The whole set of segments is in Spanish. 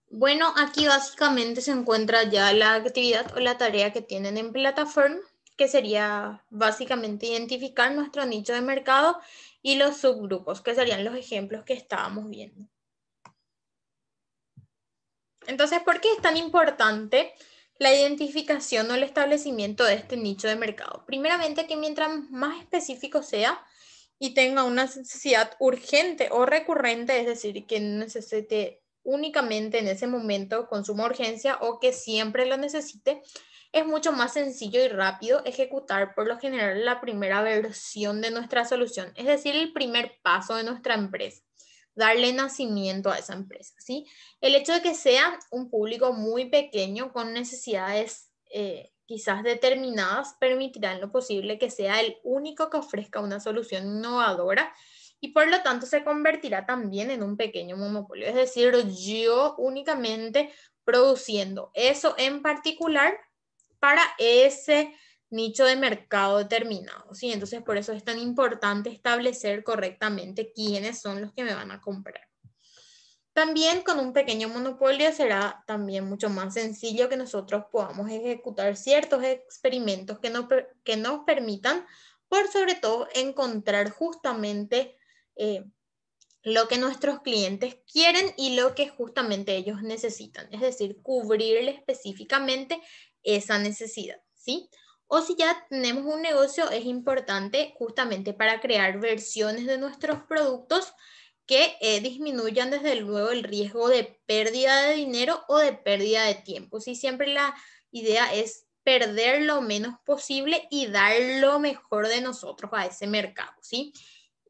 Bueno, aquí básicamente se encuentra ya la actividad o la tarea que tienen en plataforma, que sería básicamente identificar nuestro nicho de mercado y los subgrupos, que serían los ejemplos que estábamos viendo. Entonces, ¿por qué es tan importante la identificación o el establecimiento de este nicho de mercado? Primeramente, que mientras más específico sea y tenga una necesidad urgente o recurrente, es decir, que necesite únicamente en ese momento con suma urgencia o que siempre lo necesite, es mucho más sencillo y rápido ejecutar por lo general la primera versión de nuestra solución, es decir, el primer paso de nuestra empresa, darle nacimiento a esa empresa, ¿sí? El hecho de que sea un público muy pequeño con necesidades quizás determinadas permitirá en lo posible que sea el único que ofrezca una solución innovadora y por lo tanto se convertirá también en un pequeño monopolio. Es decir, yo únicamente produciendo eso en particular para ese nicho de mercado determinado, ¿sí? Entonces, por eso es tan importante establecer correctamente quiénes son los que me van a comprar. También con un pequeño monopolio será también mucho más sencillo que nosotros podamos ejecutar ciertos experimentos que nos permitan, por sobre todo, encontrar justamente lo que nuestros clientes quieren y lo que justamente ellos necesitan, es decir, cubrirle específicamente esa necesidad, ¿sí? O si ya tenemos un negocio, es importante justamente para crear versiones de nuestros productos que disminuyan desde luego el riesgo de pérdida de dinero o de pérdida de tiempo. ¿Sí? Siempre la idea es perder lo menos posible y dar lo mejor de nosotros a ese mercado, ¿sí?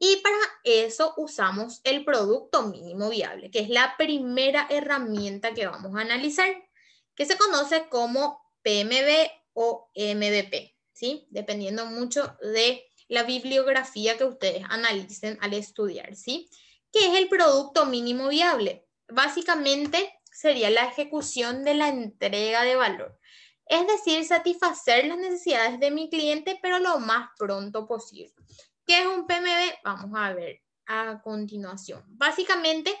Y para eso usamos el producto mínimo viable, que es la primera herramienta que vamos a analizar, que se conoce como PMV o MVP, ¿sí? Dependiendo mucho de la bibliografía que ustedes analicen al estudiar, ¿sí? ¿Qué es el producto mínimo viable? Básicamente sería la ejecución de la entrega de valor. Es decir, satisfacer las necesidades de mi cliente, pero lo más pronto posible. ¿Qué es un PMB? Vamos a ver a continuación. Básicamente,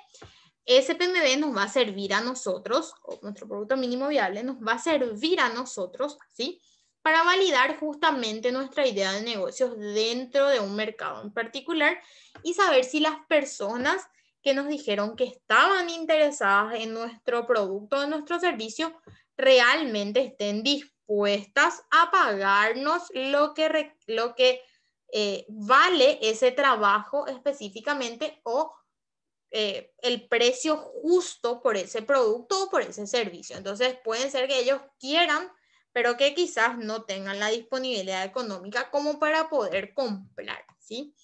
ese PMB nos va a servir a nosotros, o nuestro producto mínimo viable, nos va a servir a nosotros, ¿sí? Para validar justamente nuestra idea de negocios dentro de un mercado en particular y saber si las personas que nos dijeron que estaban interesadas en nuestro producto, en nuestro servicio, realmente estén dispuestas a pagarnos lo que vale ese trabajo específicamente o el precio justo por ese producto o por ese servicio. Entonces pueden ser que ellos quieran, pero que quizás no tengan la disponibilidad económica como para poder comprar, ¿sí?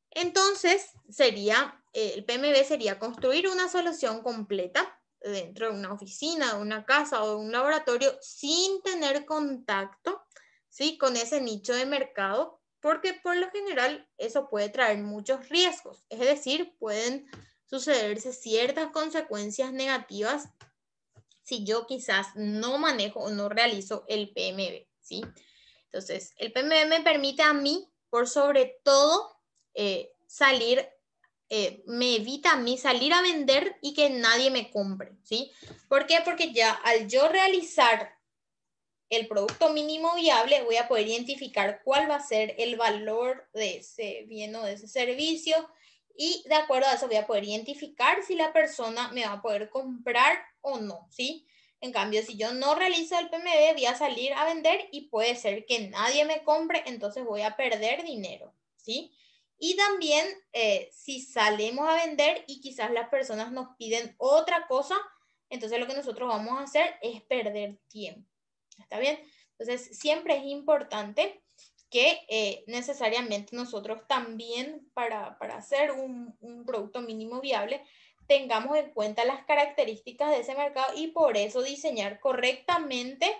Entonces sería, el PMB sería construir una solución completa dentro de una oficina, de una casa o de un laboratorio sin tener contacto, ¿sí? Con ese nicho de mercado, porque por lo general eso puede traer muchos riesgos, es decir, pueden sucederse ciertas consecuencias negativas si yo quizás no manejo o no realizo el PMB, ¿sí? Entonces, el PMB me permite a mí, por sobre todo, salir, me evita a mí salir a vender y que nadie me compre, ¿sí? ¿Por qué? Porque ya al yo realizar el producto mínimo viable, voy a poder identificar cuál va a ser el valor de ese bien o de ese servicio y de acuerdo a eso voy a poder identificar si la persona me va a poder comprar o no, ¿sí? En cambio, si yo no realizo el PMB, voy a salir a vender y puede ser que nadie me compre, entonces voy a perder dinero, ¿sí? Y también si salimos a vender y quizás las personas nos piden otra cosa, entonces lo que nosotros vamos a hacer es perder tiempo. ¿Está bien? Entonces, siempre es importante que necesariamente nosotros también para hacer un producto mínimo viable tengamos en cuenta las características de ese mercado y por eso diseñar correctamente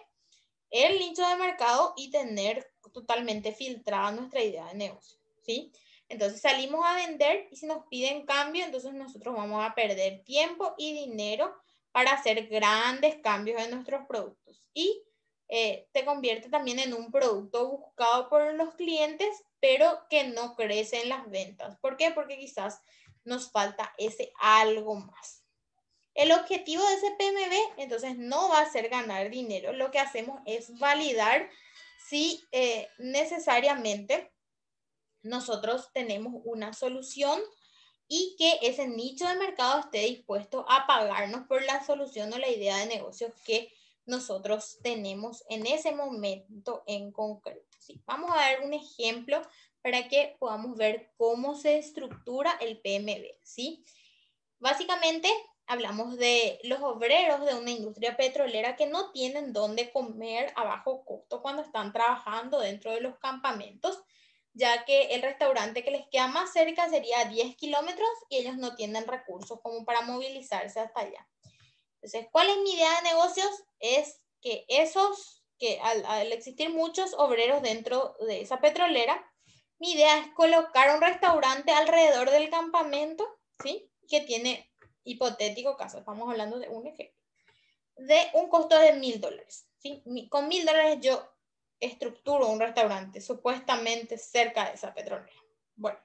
el nicho de mercado y tener totalmente filtrada nuestra idea de negocio, ¿sí? Entonces salimos a vender y si nos piden cambio, entonces nosotros vamos a perder tiempo y dinero para hacer grandes cambios en nuestros productos. Y te convierte también en un producto buscado por los clientes, pero que no crece en las ventas. ¿Por qué? Porque quizás nos falta ese algo más. El objetivo de ese PMB, entonces, no va a ser ganar dinero. Lo que hacemos es validar si necesariamente nosotros tenemos una solución y que ese nicho de mercado esté dispuesto a pagarnos por la solución o la idea de negocio que nosotros tenemos en ese momento en concreto. ¿Sí? Vamos a ver un ejemplo para que podamos ver cómo se estructura el PMB. ¿Sí? Básicamente, hablamos de los obreros de una industria petrolera que no tienen dónde comer a bajo costo cuando están trabajando dentro de los campamentos, ya que el restaurante que les queda más cerca sería 10 kilómetros y ellos no tienen recursos como para movilizarse hasta allá. Entonces, ¿cuál es mi idea de negocios? Es que al existir muchos obreros dentro de esa petrolera, mi idea es colocar un restaurante alrededor del campamento, ¿sí? Que tiene, hipotético caso, estamos hablando de un ejemplo, de un costo de $1,000, ¿sí? Con $1,000 yo estructuro un restaurante supuestamente cerca de esa petrolera. Bueno,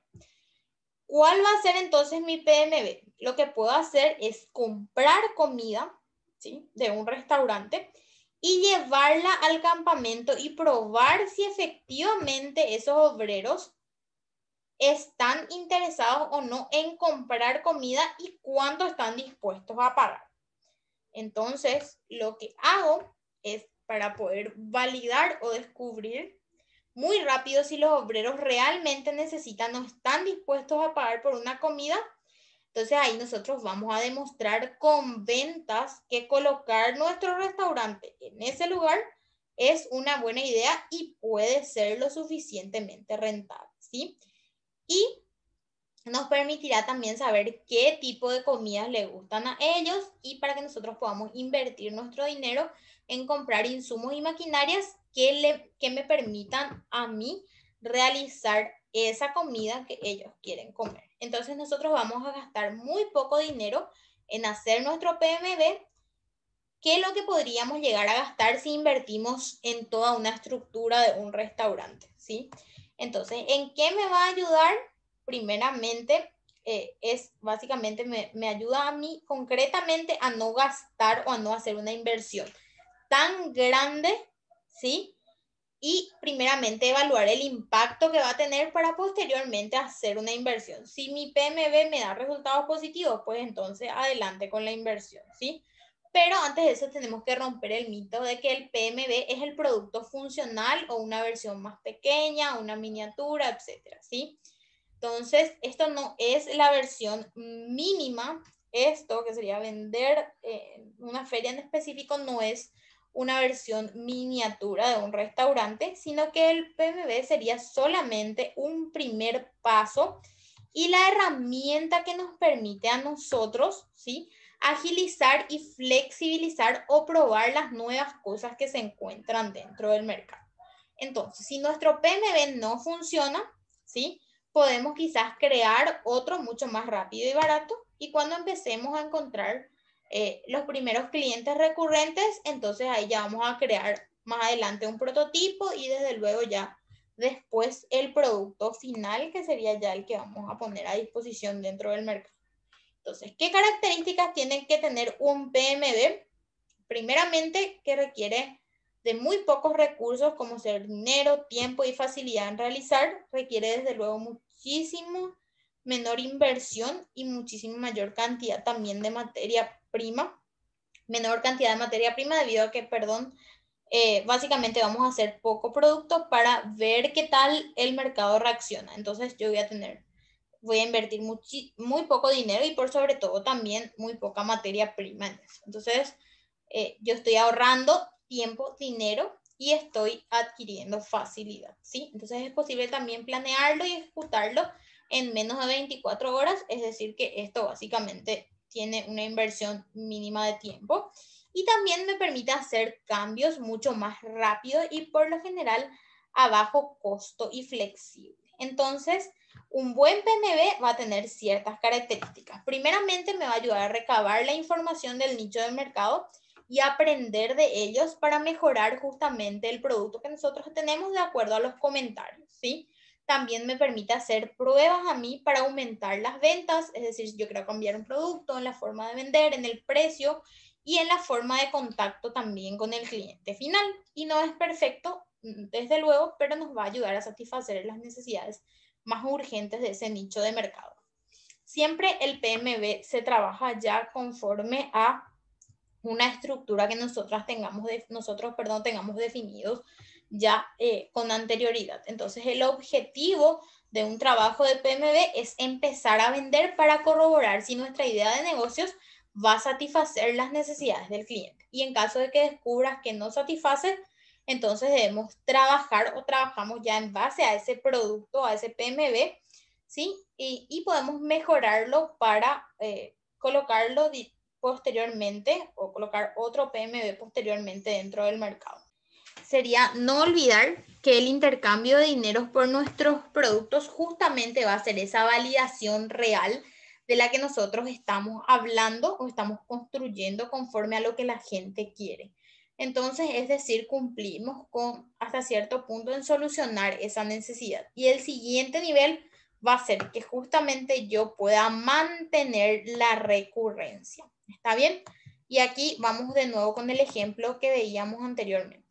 ¿cuál va a ser entonces mi PMB? Lo que puedo hacer es comprar comida, ¿sí? De un restaurante y llevarla al campamento y probar si efectivamente esos obreros están interesados o no en comprar comida y cuánto están dispuestos a pagar. Entonces, lo que hago es para poder validar o descubrir muy rápido si los obreros realmente necesitan o están dispuestos a pagar por una comida. Entonces ahí nosotros vamos a demostrar con ventas que colocar nuestro restaurante en ese lugar es una buena idea y puede ser lo suficientemente rentable, ¿sí? Y nos permitirá también saber qué tipo de comidas le gustan a ellos y para que nosotros podamos invertir nuestro dinero en comprar insumos y maquinarias que me permitan a mí realizar esa comida que ellos quieren comer. Entonces nosotros vamos a gastar muy poco dinero en hacer nuestro PMB, que es lo que podríamos llegar a gastar si invertimos en toda una estructura de un restaurante, ¿sí? Entonces, ¿en qué me va a ayudar? Primeramente, es básicamente me ayuda a mí concretamente a no gastar o a no hacer una inversión tan grande, ¿sí? Y primeramente evaluar el impacto que va a tener para posteriormente hacer una inversión. Si mi PMB me da resultados positivos, pues entonces adelante con la inversión, ¿sí? Pero antes de eso tenemos que romper el mito de que el PMB es el producto funcional o una versión más pequeña, una miniatura, etcétera, ¿sí? Entonces, esto no es la versión mínima. Esto, que sería vender una feria en específico, no es una versión miniatura de un restaurante, sino que el PMB sería solamente un primer paso y la herramienta que nos permite a nosotros, ¿sí?, agilizar y flexibilizar o probar las nuevas cosas que se encuentran dentro del mercado. Entonces, si nuestro PMB no funciona, ¿sí?, podemos quizás crear otro mucho más rápido y barato, y cuando empecemos a encontrar los primeros clientes recurrentes, entonces ahí ya vamos a crear más adelante un prototipo y desde luego ya después el producto final, que sería ya el que vamos a poner a disposición dentro del mercado. Entonces, ¿qué características tiene que tener un PMB? Primeramente, que requiere de muy pocos recursos como ser dinero, tiempo y facilidad en realizar. Requiere desde luego muchísimo menor inversión y muchísima mayor cantidad también de materia prima. Menor cantidad de materia prima debido a que, básicamente vamos a hacer poco producto para ver qué tal el mercado reacciona. Entonces yo voy a invertir muy poco dinero y por sobre todo también muy poca materia prima en eso. Entonces yo estoy ahorrando tiempo, dinero y estoy adquiriendo facilidad, ¿sí? Entonces es posible también planearlo y ejecutarlo en menos de 24 horas, es decir que esto básicamente tiene una inversión mínima de tiempo y también me permite hacer cambios mucho más rápido y por lo general a bajo costo y flexible. Entonces, un buen PMB va a tener ciertas características. Primeramente, me va a ayudar a recabar la información del nicho del mercado y aprender de ellos para mejorar justamente el producto que nosotros tenemos de acuerdo a los comentarios, ¿sí? también me permite hacer pruebas a mí para aumentar las ventas, es decir, si yo quiero cambiar un producto, en la forma de vender, en el precio y en la forma de contacto también con el cliente final. Y no es perfecto, desde luego, pero nos va a ayudar a satisfacer las necesidades más urgentes de ese nicho de mercado. Siempre el PMB se trabaja ya conforme a una estructura que nosotros tengamos definidos ya con anterioridad. Entonces, el objetivo de un trabajo de PMB es empezar a vender para corroborar si nuestra idea de negocios va a satisfacer las necesidades del cliente. Y en caso de que descubras que no satisface, entonces debemos trabajar o trabajamos ya en base a ese producto, a ese PMB, ¿sí? Y podemos mejorarlo para colocarlo posteriormente o colocar otro PMB posteriormente dentro del mercado. Sería no olvidar que el intercambio de dinero por nuestros productos justamente va a ser esa validación real de la que nosotros estamos hablando o estamos construyendo conforme a lo que la gente quiere. Entonces, es decir, cumplimos con hasta cierto punto en solucionar esa necesidad. Y el siguiente nivel va a ser que justamente yo pueda mantener la recurrencia. ¿Está bien? Y aquí vamos de nuevo con el ejemplo que veíamos anteriormente.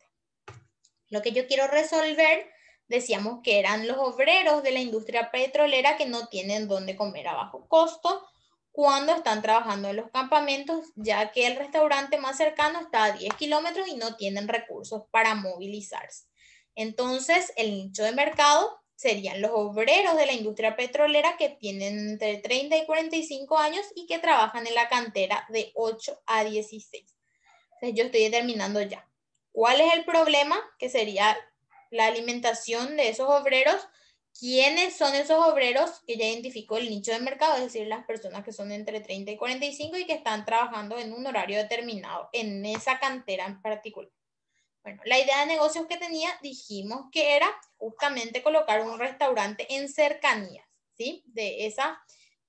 Lo que yo quiero resolver, decíamos que eran los obreros de la industria petrolera que no tienen dónde comer a bajo costo cuando están trabajando en los campamentos, ya que el restaurante más cercano está a 10 kilómetros y no tienen recursos para movilizarse. Entonces, el nicho de mercado serían los obreros de la industria petrolera que tienen entre 30 y 45 años y que trabajan en la cantera de 8 a 16. Entonces, yo estoy determinando ya cuál es el problema, que sería la alimentación de esos obreros. ¿Quiénes son esos obreros? Que ya identificó el nicho de mercado, es decir, las personas que son entre 30 y 45 y que están trabajando en un horario determinado en esa cantera en particular. Bueno, la idea de negocios que tenía, dijimos que era justamente colocar un restaurante en cercanías, ¿sí? De esa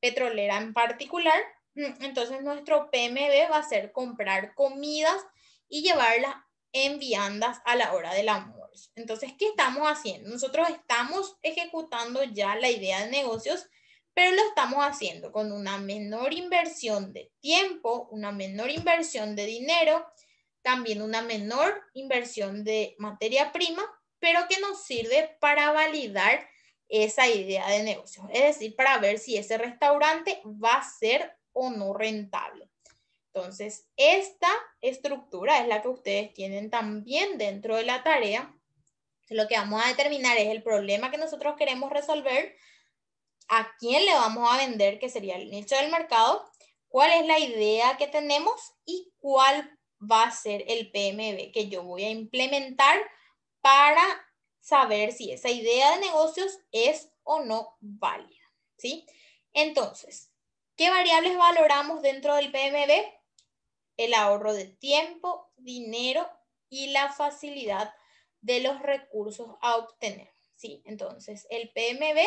petrolera en particular. Entonces, nuestro PMB va a ser comprar comidas y llevarlas en viandas a la hora del almuerzo. Entonces, ¿qué estamos haciendo? Nosotros estamos ejecutando ya la idea de negocios, pero lo estamos haciendo con una menor inversión de tiempo, una menor inversión de dinero, también una menor inversión de materia prima, pero que nos sirve para validar esa idea de negocio. Es decir, para ver si ese restaurante va a ser o no rentable. Entonces, esta estructura es la que ustedes tienen también dentro de la tarea. Lo que vamos a determinar es el problema que nosotros queremos resolver, a quién le vamos a vender, que sería el nicho del mercado, cuál es la idea que tenemos y cuál va a ser el PMB que yo voy a implementar para saber si esa idea de negocios es o no válida, ¿sí? Entonces, ¿qué variables valoramos dentro del PMB? El ahorro de tiempo, dinero y la facilidad de los recursos a obtener, ¿sí? Entonces, el PMB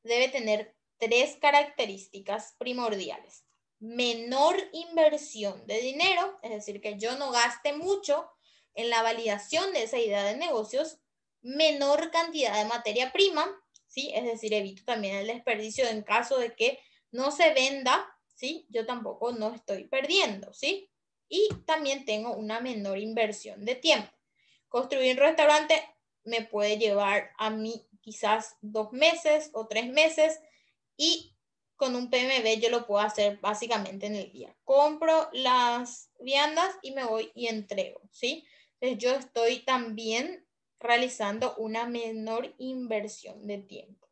debe tener 3 características primordiales. Menor inversión de dinero, es decir, que yo no gaste mucho en la validación de esa idea de negocios. Menor cantidad de materia prima, ¿sí? Es decir, evito también el desperdicio en caso de que no se venda, ¿sí? Yo tampoco no estoy perdiendo, ¿sí? Y también tengo una menor inversión de tiempo. Construir un restaurante me puede llevar a mí quizás 2 meses o 3 meses y con un PMB yo lo puedo hacer básicamente en el día. Compro las viandas y me voy y entrego, ¿sí? Entonces yo estoy también realizando una menor inversión de tiempo.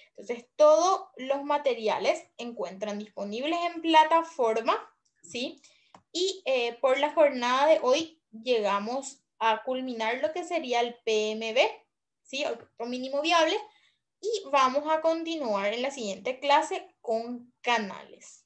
Entonces todos los materiales encuentran disponibles en plataforma, ¿sí? Y por la jornada de hoy llegamos a culminar lo que sería el PMB, ¿sí? El producto mínimo viable. Y vamos a continuar en la siguiente clase con canales.